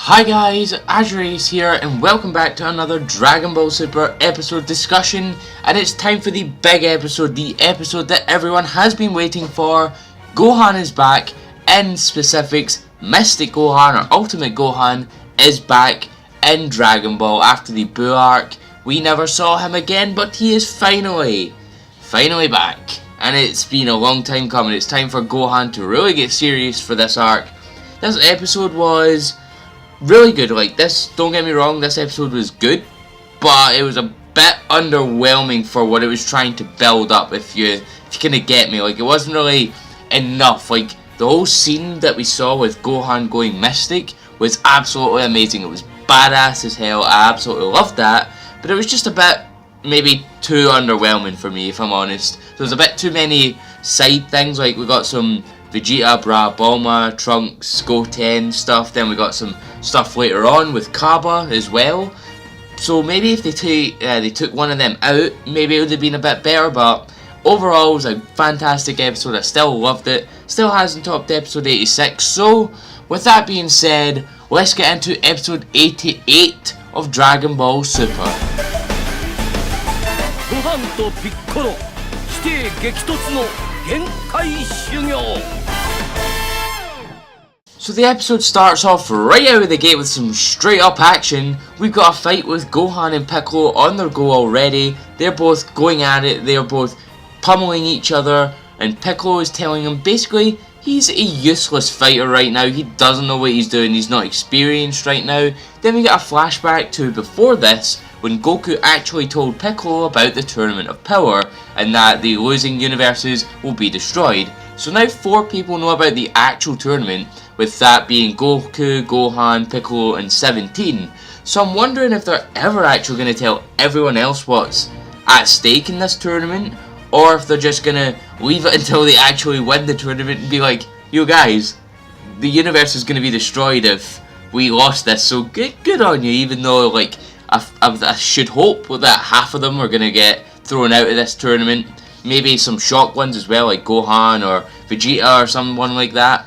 Hi guys, AzureAce here and welcome back to another Dragon Ball Super episode discussion, and it's time for the big episode, the episode that everyone has been waiting for. Gohan is back. In specifics, Mystic Gohan or Ultimate Gohan is back in Dragon Ball after the Buu arc. We never saw him again, but he is finally back, and it's been a long time coming. It's time for Gohan to really get serious for this arc. This episode was really good. Like this, don't get me wrong, this episode was good, but it was a bit underwhelming for what it was trying to build up, if you kind of get me. Like, it wasn't really enough. Like, the whole scene that we saw with Gohan going Mystic was absolutely amazing. It was badass as hell. I absolutely loved that, but it was just a bit maybe too underwhelming for me, if I'm honest. There was a bit too many side things. Like, we got some Vegeta, Bra, Bulma, Trunks, Goten stuff. Then we got some stuff later on with Kaba as well. So maybe if they took one of them out, maybe it would have been a bit better. But overall, it was a fantastic episode. I still loved it. Still hasn't topped episode 86. So with that being said, let's get into episode 88 of Dragon Ball Super. Gohan and Piccolo 地底激突の限界修行. So the episode starts off right out of the gate with some straight up action. We've got a fight with Gohan and Piccolo on their go already. They're both going at it, they're both pummeling each other, and Piccolo is telling him basically he's a useless fighter right now. He doesn't know what he's doing, he's not experienced right now. Then we get a flashback to before this, when Goku actually told Piccolo about the Tournament of Power and that the losing universes will be destroyed. So now 4 people know about the actual tournament, with that being Goku, Gohan, Piccolo and 17. So I'm wondering if they're ever actually going to tell everyone else what's at stake in this tournament, or if they're just going to leave it until they actually win the tournament and be like, yo guys, the universe is going to be destroyed if we lost this, so good on you, even though like I should hope that half of them are going to get thrown out of this tournament. Maybe some shock ones as well, like Gohan or Vegeta or someone like that.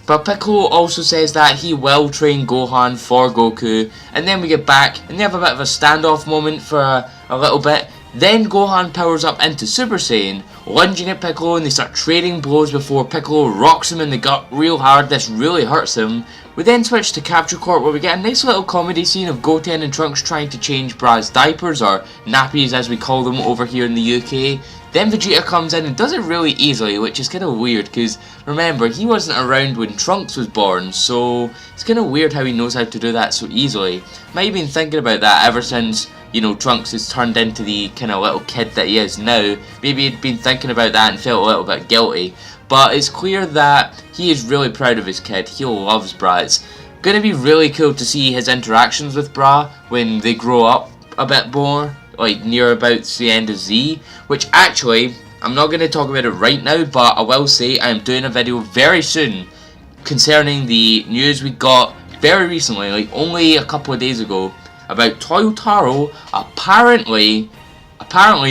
But Piccolo also says that he will train Gohan for Goku. And then we get back and they have a bit of a standoff moment for a little bit. Then Gohan powers up into Super Saiyan, lunging at Piccolo, and they start trading blows before Piccolo rocks him in the gut real hard. This really hurts him. We then switch to Capture Corp, where we get a nice little comedy scene of Goten and Trunks trying to change Bra's diapers, or nappies as we call them over here in the UK. Then Vegeta comes in and does it really easily, which is kind of weird because remember, he wasn't around when Trunks was born, so it's kind of weird how he knows how to do that so easily. Might have been thinking about that ever since, you know, Trunks has turned into the kind of little kid that he is now. Maybe he'd been thinking about that and felt a little bit guilty. But it's clear that he is really proud of his kid. He loves Bra. It's going to be really cool to see his interactions with Bra when they grow up a bit more, like near about the end of Z, which actually, I'm not going to talk about it right now, but I will say I am doing a video very soon concerning the news we got very recently, like only a couple of days ago, about Toyotaro apparently,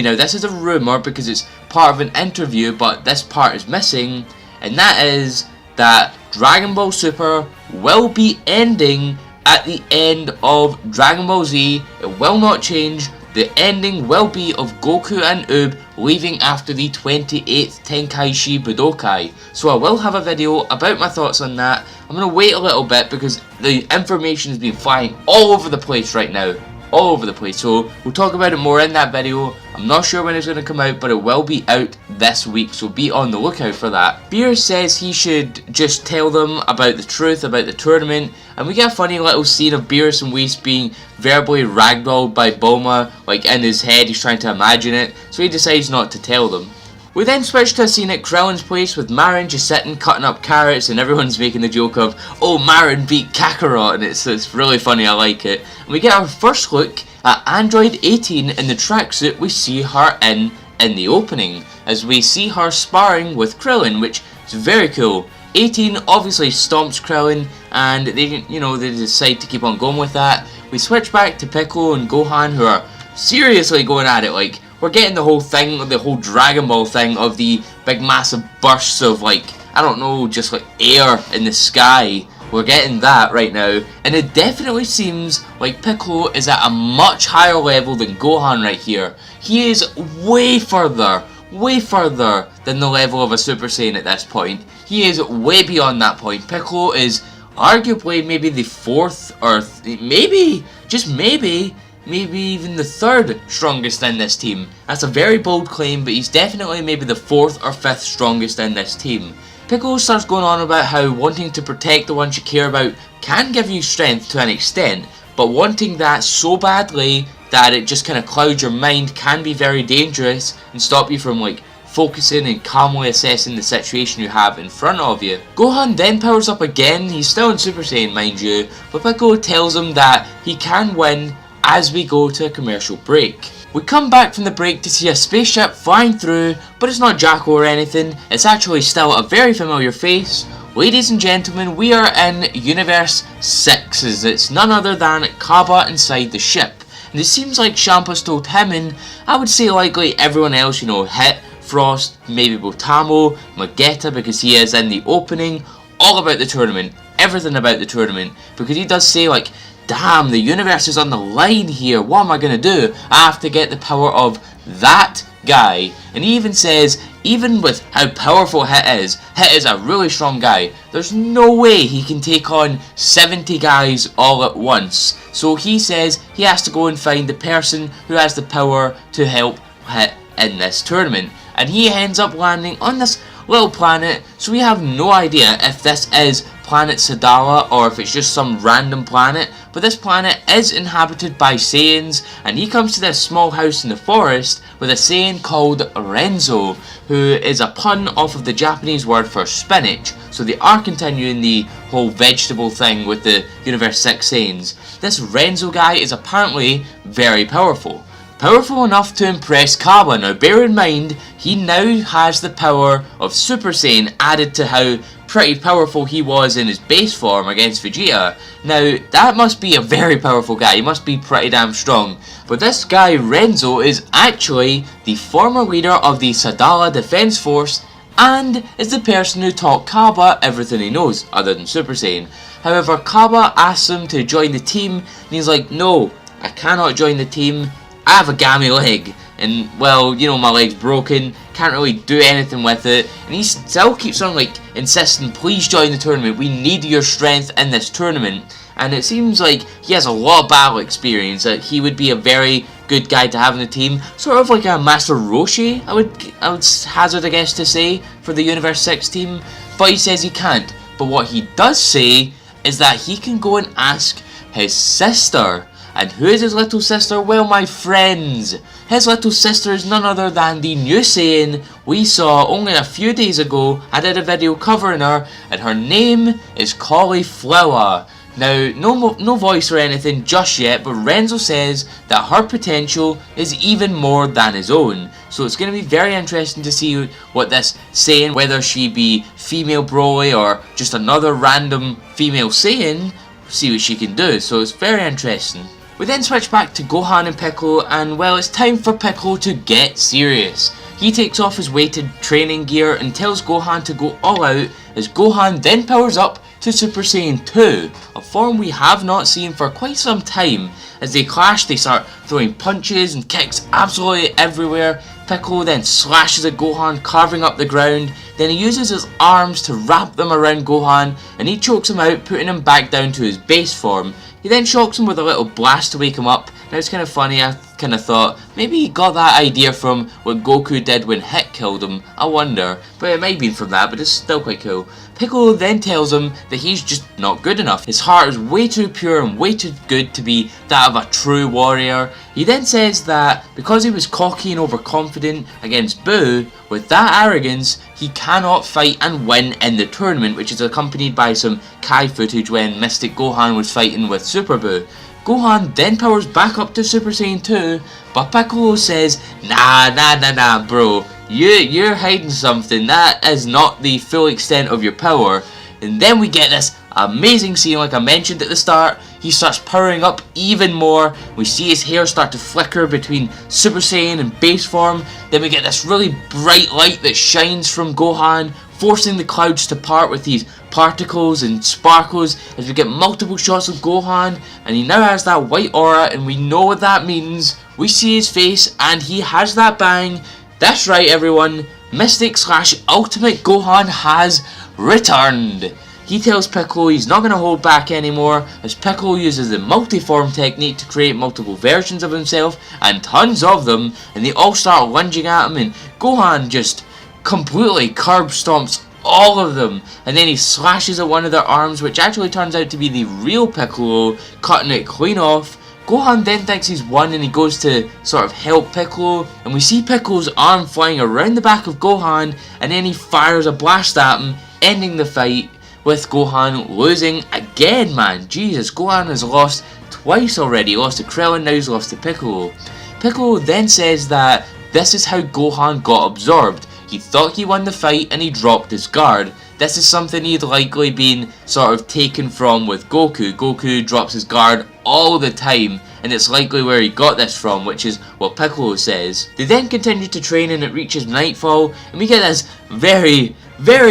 now this is a rumour because it's part of an interview, but this part is missing, and that is that Dragon Ball Super will be ending at the end of Dragon Ball Z. It will not change. The ending will be of Goku and Oob leaving after the 28th Tenkaichi Budokai. So I will have a video about my thoughts on that. I'm going to wait a little bit because the information has been flying all over the place right now. All over the place. So we'll talk about it more in that video. I'm not sure when it's going to come out, but it will be out this week, so be on the lookout for that. Beerus says he should just tell them about the truth about the tournament, and we get a funny little scene of Beerus and Whis being verbally ragdolled by Bulma, like in his head, he's trying to imagine it, so he decides not to tell them. We then switch to a scene at Krillin's place with Marin just sitting cutting up carrots, and everyone's making the joke of, oh, Marin beat Kakarot, and it's really funny, I like it. And we get our first look at Android 18 in the tracksuit we see her in the opening, as we see her sparring with Krillin, which is very cool. 18 obviously stomps Krillin, and they decide to keep on going with that. We switch back to Piccolo and Gohan, who are seriously going at it. Like, we're getting the whole thing, the whole Dragon Ball thing of the big massive bursts of, like, I don't know, just like air in the sky we're getting that right now, and it definitely seems like Piccolo is at a much higher level than Gohan right here. He is way further than the level of a Super Saiyan at this point. He is way beyond that point. Piccolo is arguably maybe the fourth, or maybe, just maybe even the third strongest in this team. That's a very bold claim, but he's definitely maybe the fourth or fifth strongest in this team. Piccolo starts going on about how wanting to protect the ones you care about can give you strength to an extent, but wanting that so badly that it just kind of clouds your mind can be very dangerous and stop you from like focusing and calmly assessing the situation you have in front of you. Gohan then powers up again. He's still in Super Saiyan, mind you, but Piccolo tells him that he can win as we go to a commercial break. We come back from the break to see a spaceship flying through, but it's not Jacko or anything, it's actually still a very familiar face. Ladies and gentlemen, we are in Universe 6, as it's none other than Kaba inside the ship. And it seems like Shampa's told him, and I would say likely everyone else, you know, Hit, Frost, maybe Botamo, Magetta, because he is in the opening, all about the tournament, everything about the tournament, because he does say like, damn, the universe is on the line here, what am I going to do? I have to get the power of that guy. And he even says, even with how powerful Hit is a really strong guy. There's no way he can take on 70 guys all at once. So he says he has to go and find the person who has the power to help Hit in this tournament. And he ends up landing on this little planet, so we have no idea if this is planet Sadala or if it's just some random planet, but this planet is inhabited by Saiyans, and he comes to this small house in the forest with a Saiyan called Renzo, who is a pun off of the Japanese word for spinach, so they are continuing the whole vegetable thing with the Universe 6 Saiyans. This Renzo guy is apparently very powerful. Powerful enough to impress Kaba. Now bear in mind, he now has the power of Super Saiyan added to how pretty powerful he was in his base form against Vegeta. Now that must be a very powerful guy, he must be pretty damn strong. But this guy Renzo is actually the former leader of the Sadala Defense Force and is the person who taught Kaba everything he knows other than Super Saiyan. However, Kaba asks him to join the team and he's like, no, I cannot join the team. I have a gammy leg, and well, you know, my leg's broken, can't really do anything with it, and he still keeps on like insisting, please join the tournament, we need your strength in this tournament. And it seems like he has a lot of battle experience, that he would be a very good guy to have in the team, sort of like a Master Roshi, I would hazard a guess to say, for the Universe 6 team, but he says he can't. But what he does say is that he can go and ask his sister. And who is his little sister? Well, my friends, his little sister is none other than the new Saiyan we saw only a few days ago. I did a video covering her, and her name is Cauliflower. Now, no voice or anything just yet, but Renzo says that her potential is even more than his own. So it's going to be very interesting to see what this Saiyan, whether she be female Broly or just another random female Saiyan, see what she can do. So it's very interesting. We then switch back to Gohan and Piccolo, and well, it's time for Piccolo to get serious. He takes off his weighted training gear and tells Gohan to go all out, as Gohan then powers up to Super Saiyan 2, a form we have not seen for quite some time. As they clash, they start throwing punches and kicks absolutely everywhere. Piccolo then slashes at Gohan, carving up the ground. Then he uses his arms to wrap them around Gohan, and he chokes him out, putting him back down to his base form. He then shocks him with a little blast to wake him up. Now it's kind of funny, I kind of thought maybe he got that idea from what Goku did when Hit killed him, I wonder, but it might have been from that, but it's still quite cool. Piccolo then tells him that he's just not good enough. His heart is way too pure and way too good to be that of a true warrior. He then says that because he was cocky and overconfident against Boo, with that arrogance, he cannot fight and win in the tournament, which is accompanied by some Kai footage when Mystic Gohan was fighting with Super Boo. Gohan then powers back up to Super Saiyan 2, but Piccolo says, nah bro, you're hiding something, that is not the full extent of your power. And then we get this amazing scene like I mentioned at the start. He starts powering up even more, we see his hair start to flicker between Super Saiyan and base form, then we get this really bright light that shines from Gohan, forcing the clouds to part with these particles and sparkles as we get multiple shots of Gohan, and he now has that white aura, and we know what that means. We see his face and he has that bang. That's right everyone, Mystic / Ultimate Gohan has returned. He tells Piccolo he's not going to hold back anymore, as Piccolo uses the multi-form technique to create multiple versions of himself, and tons of them, and they all start lunging at him, and Gohan just completely curb stomps all of them, and then he slashes at one of their arms, which actually turns out to be the real Piccolo, cutting it clean off. Gohan then thinks he's won and he goes to sort of help Piccolo, and we see Piccolo's arm flying around the back of Gohan, and then he fires a blast at him, ending the fight with Gohan losing again, man. Jesus, Gohan has lost twice already. He lost to Krillin, now he's lost to Piccolo. Piccolo then says that this is how Gohan got absorbed. He thought he won the fight and he dropped his guard. This is something he'd likely been sort of taken from with Goku. Goku drops his guard all the time, and it's likely where he got this from, which is what Piccolo says. They then continue to train and it reaches nightfall, and we get this very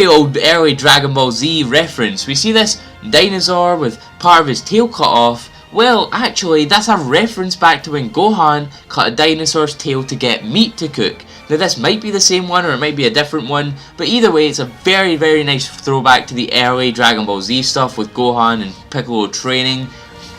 old early Dragon Ball Z reference. We see this dinosaur with part of his tail cut off. Well, actually, that's a reference back to when Gohan cut a dinosaur's tail to get meat to cook. Now this might be the same one or it might be a different one, but either way it's a very nice throwback to the early Dragon Ball Z stuff with Gohan and Piccolo training.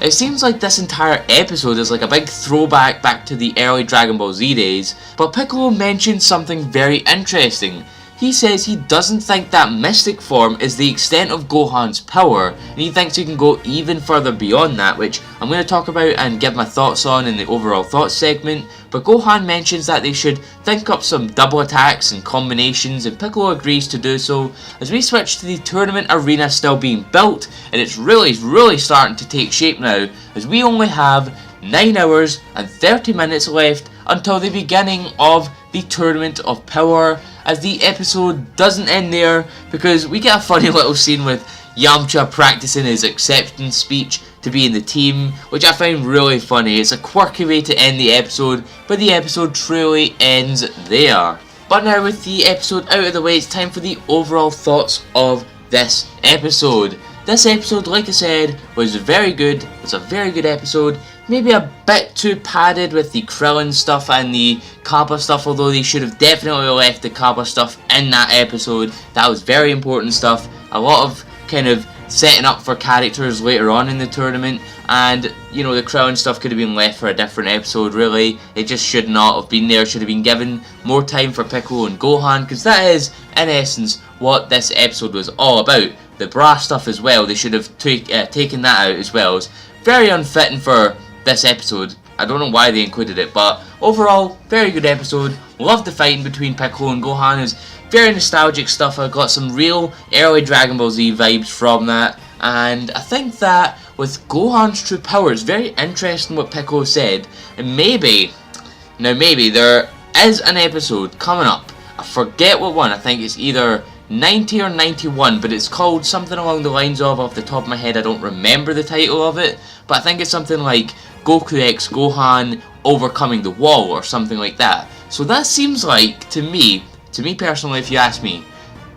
It seems like this entire episode is like a big throwback back to the early Dragon Ball Z days, but Piccolo mentions something very interesting. He says he doesn't think that mystic form is the extent of Gohan's power, and he thinks he can go even further beyond that, which I'm going to talk about and give my thoughts on in the overall thoughts segment. But Gohan mentions that they should think up some double attacks and combinations, and Piccolo agrees to do so, as we switch to the tournament arena still being built, and it's really starting to take shape now, as we only have 9 hours and 30 minutes left until the beginning of the Tournament of Power, as the episode doesn't end there, because we get a funny little scene with Yamcha practicing his acceptance speech to be in the team, which I find really funny. It's a quirky way to end the episode, but the episode truly ends there. But now with the episode out of the way, it's time for the overall thoughts of this episode. This episode, like I said, was very good. It's a very good episode. Maybe a bit too padded with the Krillin stuff and the Kappa stuff, although they should have definitely left the Kappa stuff in that episode. That was very important stuff. A lot of kind of setting up for characters later on in the tournament, and you know, the Krillin stuff could have been left for a different episode really. It just should not have been there. Should have been given more time for Piccolo and Gohan, because that is in essence what this episode was all about. The bra stuff as well, they should have taken that out as well. It's very unfitting for this episode. I don't know why they included it, but overall, very good episode. Loved the fighting between Piccolo and Gohan. It was very nostalgic stuff. I got some real early Dragon Ball Z vibes from that, and I think that with Gohan's true power, it's very interesting what Piccolo said, and maybe there is an episode coming up. I forget what one. I think it's either 90 or 91, but it's called something along the lines of, off the top of my head I don't remember the title of it, but I think it's something like Goku X Gohan Overcoming the Wall or something like that. So that seems like, to me personally, if you ask me,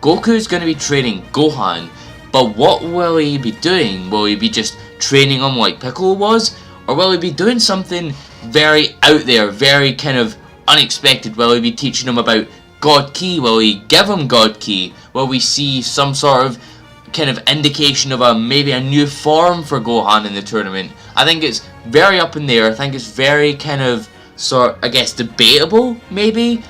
Goku's going to be training Gohan, but what will he be doing? Will he be just training him like Piccolo was, or will he be doing something very out there, very kind of unexpected? Will he be teaching him about God Ki? Will he give him God Ki? Will we see some sort of kind of indication of maybe a new form for Gohan in the tournament? I think it's very up in the air. I think it's very kind of I guess debatable maybe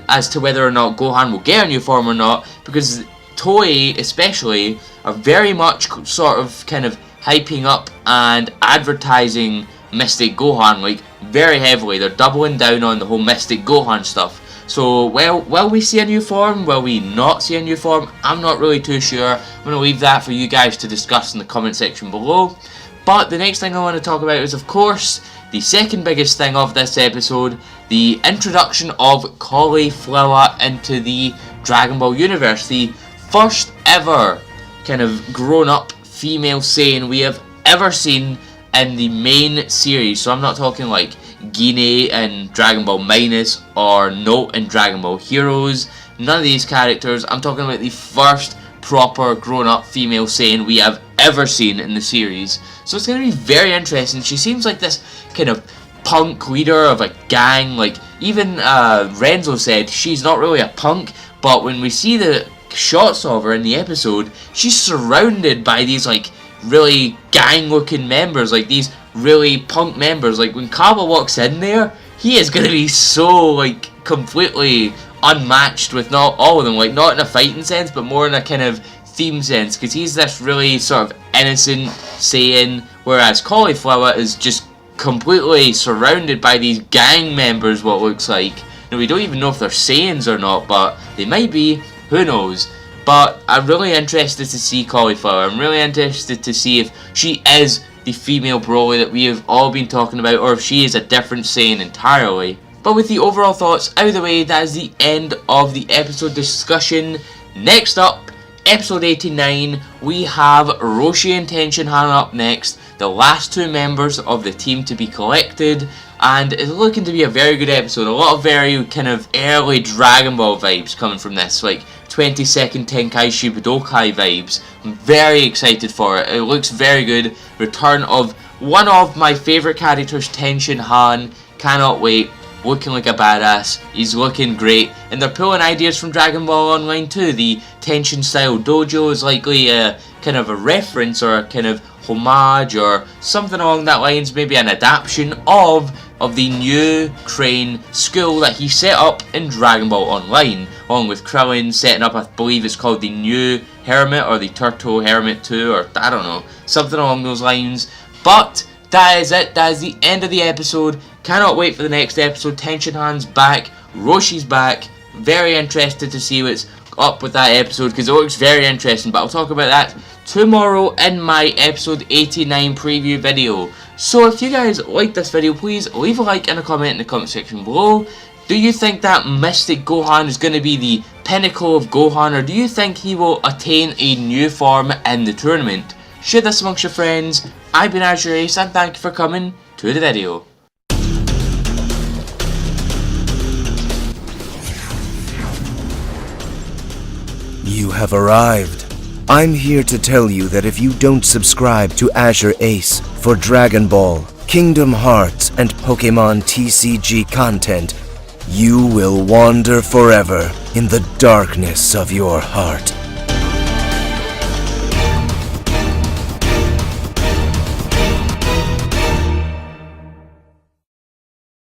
as to whether or not Gohan will get a new form or not, because Toei especially are very much sort of kind of hyping up and advertising Mystic Gohan like very heavily. They're doubling down on the whole Mystic Gohan stuff. So, will we see a new form? Will we not see a new form? I'm not really too sure. I'm going to leave that for you guys to discuss in the comment section below. But the next thing I want to talk about is, of course, the second biggest thing of this episode, the introduction of Cauliflower into the Dragon Ball universe. The first ever kind of grown-up female Saiyan we have ever seen in the main series. So I'm not talking like Guinea in Dragon Ball Minus or Note in Dragon Ball Heroes. None of these characters. I'm talking about the first proper grown-up female Saiyan we have ever seen in the series. So it's going to be very interesting. She seems like this kind of punk leader of a gang. Like, even Renzo said she's not really a punk, but when we see the shots of her in the episode, she's surrounded by these like really gang looking members, like these really punk members. Like when Kaba walks in there, he is going to be so like completely unmatched with not all of them, like not in a fighting sense but more in a kind of theme sense, because he's this really sort of innocent Saiyan, whereas Cauliflower is just completely surrounded by these gang members, what looks like. Now, we don't even know if they're Saiyans or not, but they might be, who knows. But I'm really interested to see Cauliflower. I'm really interested to see if she is the female Broly that we have all been talking about, or if she is a different Saiyan entirely. But with the overall thoughts out of the way, that is the end of the episode discussion. Next up, episode 89, we have Roshi and Tenshinhan up next, the last two members of the team to be collected, and it's looking to be a very good episode. A lot of very kind of early Dragon Ball vibes coming from this, like 22nd Tenkaichi Budokai vibes. I'm very excited for it. It looks very good. Return of one of my favourite characters, Tenshinhan. Cannot wait. Looking like a badass. He's looking great. And they're pulling ideas from Dragon Ball Online too. The Tenshin style dojo is likely a kind of a reference or a kind of homage or something along that lines. Maybe an adaptation of the new Crane school that he set up in Dragon Ball Online, along with Krillin setting up, I believe it's called the New Hermit or the Turtle Hermit 2, or I don't know, something along those lines. But that is it. That is the end of the episode. Cannot wait for the next episode. Tenshinhan's back, Roshi's back. Very interested to see what's up with that episode, because it looks very interesting, but I'll talk about that tomorrow in my episode 89 preview video. So if you guys like this video, please leave a like and a comment in the comment section below. Do you think that Mystic Gohan is going to be the pinnacle of Gohan, or do you think he will attain a new form in the tournament? Share this amongst your friends. I've been AzureAce, and thank you for coming to the video. You have arrived. I'm here to tell you that if you don't subscribe to AzureAce for Dragon Ball, Kingdom Hearts, and Pokemon TCG content, you will wander forever in the darkness of your heart.